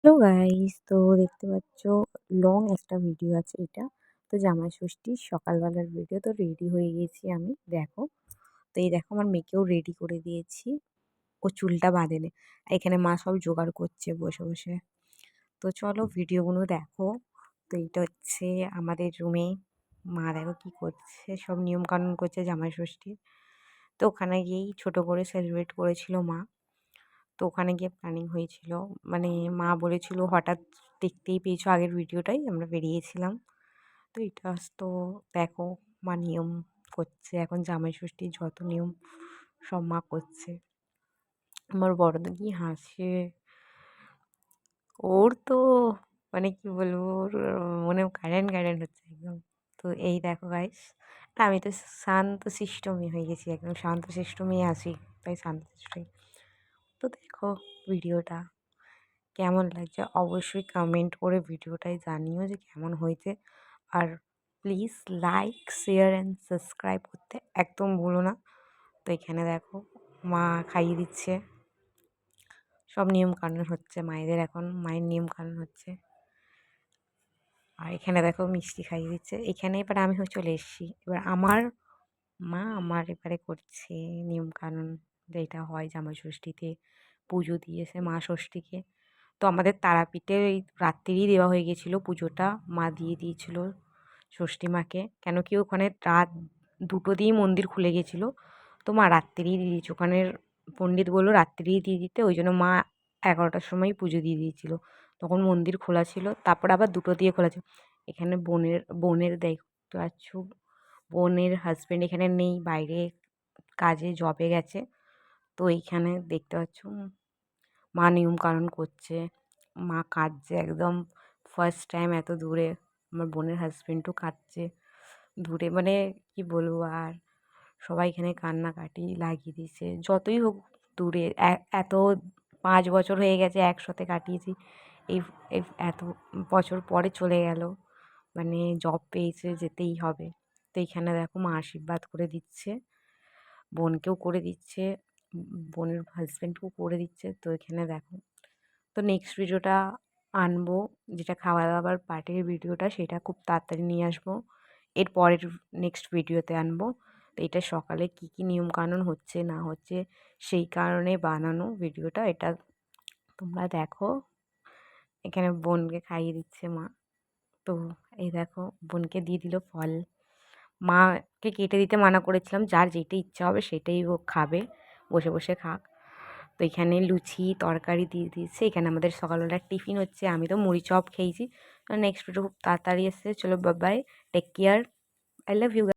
Hello guys, তো দেখতে পাচ্ছ লং একটা ভিডিও আছে এটা। তো জামাই ষষ্ঠীর সকালবেলার ভিডিও। তো রেডি হয়ে গেছি আমি, দেখো। তো এই দেখো আমার মেয়েকেও রেডি করে দিয়েছি, ও চুলটা বাঁধেনি। আর এখানে মা সব জোগাড় করছে বসে বসে। তো চলো ভিডিওগুলো দেখো। তো এইটা হচ্ছে আমাদের রুমে, মা দেখো কি করছে, সব নিয়ম কানুন করছে জামাই ষষ্ঠীর। তো ওখানে গিয়েই ছোট করে সেলিব্রেট করেছিল মা। তো ওখানে গিয়ে প্ল্যানিং হয়েছিল, মানে মা বলেছিল, হঠাৎ দেখতেই পেয়েছো আগের ভিডিওটাই আমরা বেরিয়েছিলাম। তো এটা তো দেখো, মা নিয়ম করছে এখন, জামাই ষষ্ঠীর যত নিয়ম সব মা করছে। আমার বড়দা কি হাসে, ওর তো মানে কি বলবো, ওর মনে কারেন্ট কারেন্ট হচ্ছে একদম। তো এই দেখো গাইস, আমি তো শান্ত শিষ্ট মেয়ে হয়ে গেছি, একদম শান্ত শিষ্ট মেয়ে আছি, তাই শান্ত শিষ্ট। তো দেখো ভিডিওটা কেমন লাগছে অবশ্যই কমেন্ট করে ভিডিওটাই জানিও যে কেমন হয়েছে। আর please like share and subscribe করতে একদম ভুলো না। তো এখানে দেখো মা খাইয়ে দিচ্ছে, সব নিয়ম কানুন হচ্ছে মায়েদের, এখন মায়ের নিয়ম কানুন হচ্ছে। আর এখানে দেখো মিষ্টি খাইয়ে দিচ্ছে। এখানে এবার আমি চলে এসেছি, এবার আমার মা আমার এবারে করছে নিয়ম কানুন, যেটা হয় জামাই ষষ্ঠীতে পুজো দিয়েছে মা ষষ্ঠীকে। তো আমাদের তারাপীঠে ওই রাত্রিরই দেওয়া হয়ে গেছিলো পুজোটা, মা দিয়ে দিয়েছিল ষষ্ঠী মাকে, কেন কি ওখানে রাত 2টো দিয়েই মন্দির খুলে গেছিলো। তো মা রাত্রিই দিয়ে দিয়েছে, ওখানের পণ্ডিত বললো রাত্রিই দিয়ে দিতে, ওই জন্য মা 11টার সময় পুজো দিয়ে দিয়েছিল, তখন মন্দির খোলা ছিল। তারপর আবার 2টো দিয়ে খোলা ছিল। এখানে বোনের দেখতে পাচ্ছ, বোনের হাজব্যান্ড এখানে নেই, বাইরে কাজে জবে গেছে। তো এইখানে দেখতে পাচ্ছ মা নিয়মকানুন করছে, মা কাঁদছে একদম, ফার্স্ট টাইম এত দূরে। আমার বোনের হাজব্যান্ডও কাঁদছে দূরে, মানে কি বলবো আর, সবাই এখানে কান্নাকাটি লাগিয়ে দিয়েছে। যতই হোক দূরে, এত 5 বছর হয়ে গেছে একসাথে কাটিয়েছি, এই এই এত বছর পরে চলে গেল, মানে জব পেয়েছে যেতেই হবে। তো এইখানে দেখো মা আশীর্বাদ করে দিচ্ছে, বোনকেও করে দিচ্ছে, বোনের হাজব্যান্ডকেও করে দিচ্ছে। তো এখানে দেখো, তো নেক্সট ভিডিওটা আনবো, যেটা খাওয়া দাওয়ার পার্টির ভিডিওটা, সেটা খুব তাড়াতাড়ি নিয়ে আসবো, এর পরের নেক্সট ভিডিওতে আনবো। তো এটা সকালে কি কি নিয়মকানুন হচ্ছে না হচ্ছে সেই কারণে বানানো ভিডিওটা, এটা তোমরা দেখো। এখানে বোনকে খাইয়ে দিচ্ছে মা। তো এই দেখো বোনকে দিয়ে দিল ফল, মাকে কেটে দিতে মানা করেছিলাম, যার যেটা ইচ্ছা হবে সেটাই ও খাবে, বসে বসে খাক। তো এখানে লুচি তরকারি দিয়ে দিয়েছে, এখানে আমাদের সকালবেলার টিফিন হচ্ছে, আমি তো মুড়ি চপ খেয়েছি। নেক্সট ভিডিও খুব তাড়াতাড়ি এসছে, চলো bye bye, take care, I love you.